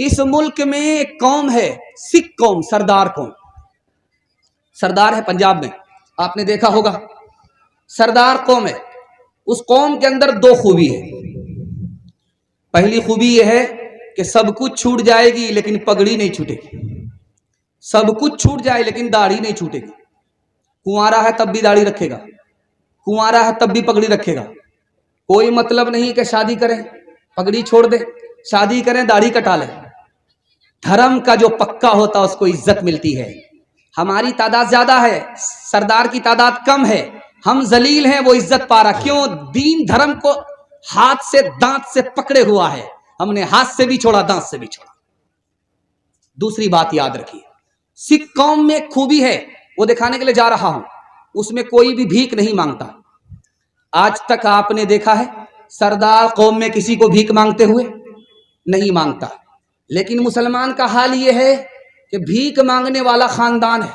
اس ملک میں ایک قوم ہے سکھ قوم، سردار قوم، سردار ہے پنجاب میں، آپ نے دیکھا ہوگا سردار قوم ہے۔ اس قوم کے اندر دو خوبی ہے۔ پہلی خوبی یہ ہے کہ سب کچھ چھوٹ جائے گی لیکن پگڑی نہیں چھوٹے گی، سب کچھ چھوٹ جائے لیکن داڑھی نہیں چھوٹے گی۔ کنوارا ہے تب بھی داڑھی رکھے گا، کنوارا ہے تب بھی پگڑی رکھے گا۔ کوئی مطلب نہیں کہ شادی کریں پگڑی چھوڑ دے، شادی کریں داڑھی کٹا لیں۔ دھرم کا جو پکا ہوتا ہے اس کو عزت ملتی ہے۔ ہماری تعداد زیادہ ہے، سردار کی تعداد کم ہے، ہم ذلیل ہیں، وہ عزت پا رہا۔ کیوں؟ دین دھرم کو ہاتھ سے دانت سے پکڑے ہوا ہے، ہم نے ہاتھ سے بھی چھوڑا دانت سے بھی چھوڑا۔ دوسری بات یاد رکھیے، سکھ قوم میں ایک خوبی ہے، وہ دکھانے کے لیے جا رہا ہوں، اس میں کوئی بھی بھیک نہیں مانگتا۔ آج تک آپ نے دیکھا ہے سردار قوم میں کسی کو بھیک مانگتے ہوئے؟ نہیں مانگتا۔ لیکن مسلمان کا حال یہ ہے کہ بھیک مانگنے والا خاندان ہے،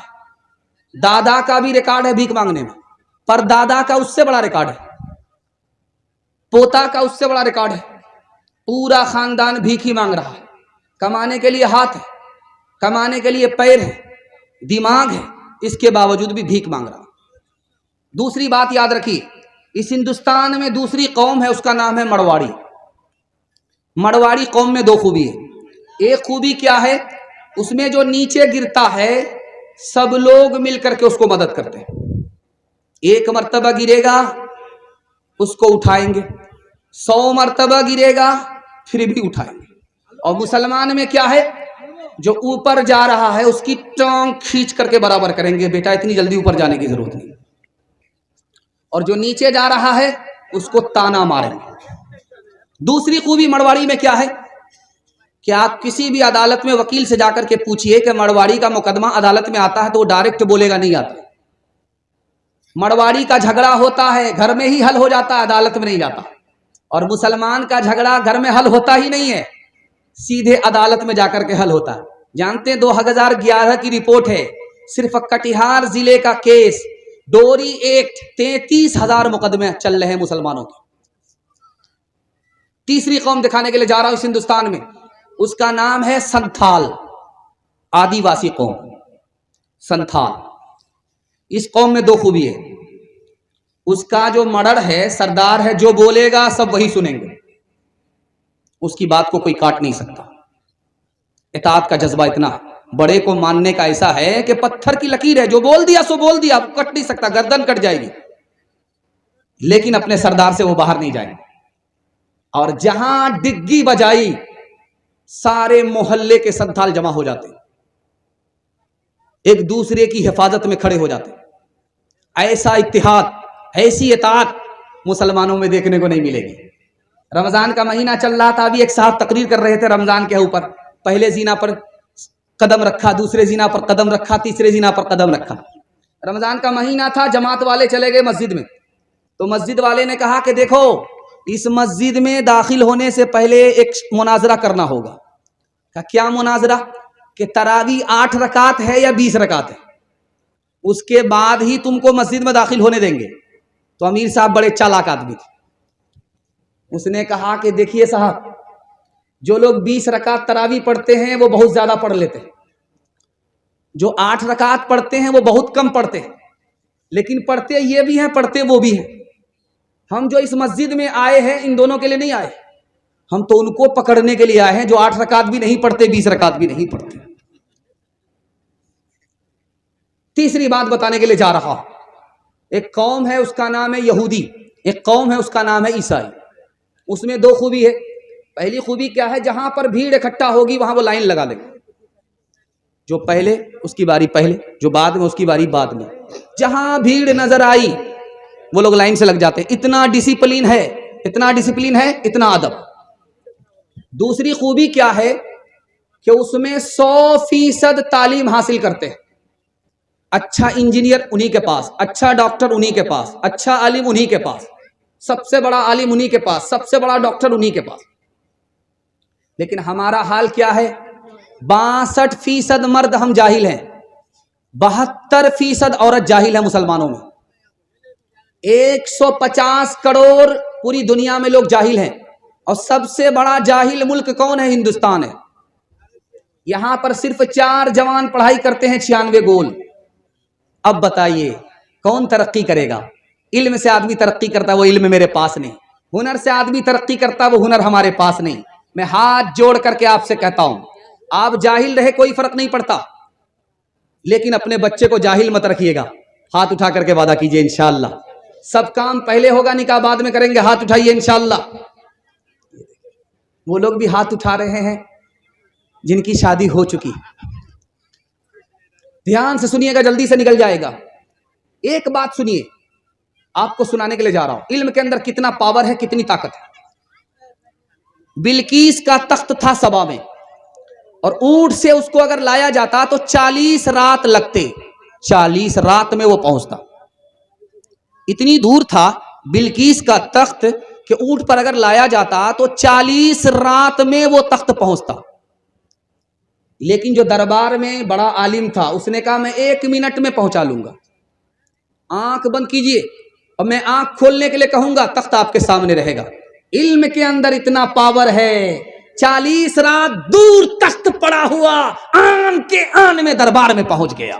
دادا کا بھی ریکارڈ ہے بھیک مانگنے میں، پر دادا کا اس سے بڑا ریکارڈ ہے، پوتا کا اس سے بڑا ریکارڈ ہے۔ پورا خاندان بھیک ہی مانگ رہا ہے، کمانے کے لیے ہاتھ ہے، کمانے کے لیے پیر ہے، دماغ ہے، اس کے باوجود بھی بھیک مانگ رہا۔ دوسری بات یاد رکھیے، اس ہندوستان میں دوسری قوم ہے، اس کا نام ہے مرواڑی۔ مرواڑی قوم میں دو خوبی ہے۔ ایک خوبی کیا ہے؟ اس میں جو نیچے گرتا ہے سب لوگ مل کر کے اس کو مدد کرتے ہیں۔ ایک مرتبہ گرے گا اس کو اٹھائیں گے، 100 مرتبہ گرے گا پھر بھی اٹھائیں گے۔ اور مسلمان میں کیا ہے؟ جو اوپر جا رہا ہے اس کی ٹانگ کھینچ کر کے برابر کریں گے، بیٹا اتنی جلدی اوپر جانے کی ضرورت نہیں۔ اور جو نیچے جا رہا ہے اس کو تانا ماریں گے۔ دوسری خوبی مرواڑی میں کیا ہے کہ آپ کسی بھی عدالت میں وکیل سے جا کر کے پوچھئے کہ مرواڑی کا مقدمہ عدالت میں آتا ہے تو وہ ڈائریکٹ بولے گا نہیں آتا۔ مرواڑی کا جھگڑا ہوتا ہے گھر میں ہی حل ہو جاتا ہے، عدالت میں نہیں جاتا۔ اور مسلمان کا جھگڑا گھر میں حل ہوتا ہی نہیں ہے، سیدھے عدالت میں جا کر کے حل ہوتا ہے۔ جانتے ہیں 2011 کی رپورٹ ہے، صرف کٹیہار ضلع کا کیس ڈوری ایکٹ 33,000 مقدمے چل رہے ہیں مسلمانوں کے۔ تیسری قوم دکھانے کے لیے جا رہا ہوں اس ہندوستان میں، اس کا نام ہے سنتھال، آدی واسی قوم سنتھال۔ اس قوم میں دو خوبی ہے، اس کا جو مڈر ہے سردار ہے، جو بولے گا سب وہی سنیں گے، اس کی بات کو کوئی کاٹ نہیں سکتا۔ اطاعت کا جذبہ اتنا ہے، بڑے کو ماننے کا ایسا ہے کہ پتھر کی لکیر ہے، جو بول دیا سو بول دیا، کٹ نہیں سکتا، گردن کٹ جائے گی، لیکن اپنے سردار سے وہ باہر نہیں جائیں گے۔ اور جہاں ڈگی بجائی سارے محلے کے سنتھال جمع ہو جاتے، ایک دوسرے کی حفاظت میں کھڑے ہو جاتے۔ ایسا اتحاد، ایسی اطاعت مسلمانوں میں دیکھنے کو نہیں ملے گی۔ رمضان کا مہینہ چل رہا تھا، ابھی ایک صاحب تقریر کر رہے تھے رمضان کے اوپر، پہلے زینا پر قدم رکھا، دوسرے زینا پر قدم رکھا، تیسرے زینا پر قدم رکھا۔ رمضان کا مہینہ تھا، جماعت والے چلے گئے مسجد میں، تو مسجد والے نے کہا کہ دیکھو اس مسجد میں داخل ہونے سے پہلے ایک مناظرہ کرنا ہوگا۔ کیا مناظرہ؟ کہ تراویح 8 رکعت ہے یا 20 رکعت ہے، اس کے بعد ہی تم کو مسجد میں داخل ہونے دیں گے۔ تو امیر صاحب بڑے چالاک آدمی تھے، اس نے کہا کہ دیکھیے صاحب، جو لوگ 20 رکعت تراویح پڑھتے ہیں وہ بہت زیادہ پڑھ لیتے ہیں، جو 8 رکعت پڑھتے ہیں وہ بہت کم پڑھتے ہیں، لیکن پڑھتے یہ بھی ہیں پڑھتے وہ بھی ہیں۔ ہم جو اس مسجد میں آئے ہیں ان دونوں کے لیے نہیں آئے، ہم تو ان کو پکڑنے کے لیے آئے ہیں جو 8 رکعت بھی نہیں پڑھتے، 20 رکعت بھی نہیں پڑھتے۔ تیسری بات بتانے کے لیے جا رہا ہوں، ایک قوم ہے اس کا نام ہے یہودی، ایک قوم ہے اس کا نام ہے عیسائی۔ اس میں دو خوبی ہے۔ پہلی خوبی کیا ہے؟ جہاں پر بھیڑ اکٹھا ہوگی وہاں وہ لائن لگا لیں گے، جو پہلے اس کی باری پہلے، جو بعد میں اس کی باری بعد میں، جہاں بھیڑ نظر آئی وہ لوگ لائن سے لگ جاتے ہیں۔ اتنا ڈسپلن ہے، اتنا ڈسپلن ہے، اتنا ادب۔ دوسری خوبی کیا ہے کہ اس میں 100% تعلیم حاصل کرتے ہیں۔ اچھا انجینئر انہی کے پاس، اچھا ڈاکٹر انہی کے پاس، اچھا عالم انہی کے پاس، سب سے بڑا عالم انہی کے پاس، سب سے بڑا ڈاکٹر انہی کے پاس۔ لیکن ہمارا حال کیا ہے؟ 62% مرد ہم جاہل ہیں، 72% عورت جاہل ہے مسلمانوں میں۔ 150 کروڑ پوری دنیا میں لوگ جاہل ہیں، اور سب سے بڑا جاہل ملک کون ہے؟ ہندوستان ہے۔ یہاں پر صرف 4 جوان پڑھائی کرتے ہیں 96 گول. اب بتائیے کون ترقی کرے گا؟ علم سے آدمی ترقی کرتا ہے، وہ علم میرے پاس نہیں. ہنر سے آدمی ترقی کرتا ہے، وہ ہنر ہمارے پاس نہیں. میں ہاتھ جوڑ کر کے آپ سے کہتا ہوں، آپ جاہل رہے کوئی فرق نہیں پڑتا، لیکن اپنے بچے کو جاہل مت رکھیے گا. ہاتھ اٹھا کر کے وعدہ کیجئے انشاءاللہ. سب کام پہلے ہوگا، نکاح بعد میں کریں گے. ہاتھ اٹھائیے انشاءاللہ. وہ لوگ بھی ہاتھ اٹھا رہے ہیں جن کی شادی ہو چکی. دھیان سے سنیے گا، جلدی سے نکل جائے گا. ایک بات سنیے، آپ کو سنانے کے لیے جا رہا ہوں. علم کے اندر کتنا پاور ہے، کتنی طاقت ہے. بلقیس کا تخت تھا سبا میں، اور اونٹ سے اس کو اگر لایا جاتا تو 40 رات لگتے. 40 رات میں وہ پہنچتا. اتنی دور تھا بلقیس کا تخت کہ اونٹ پر اگر لایا جاتا تو 40 رات میں وہ تخت پہنچتا. لیکن جو دربار میں بڑا عالم تھا، اس نے کہا میں 1 منٹ میں پہنچا لوں گا. آنکھ بند کیجئے اور میں آنکھ کھولنے کے لیے کہوں گا، تخت آپ کے سامنے رہے گا. علم کے اندر اتنا پاور ہے. 40 رات دور تخت پڑا ہوا آن کے آن میں دربار میں پہنچ گیا.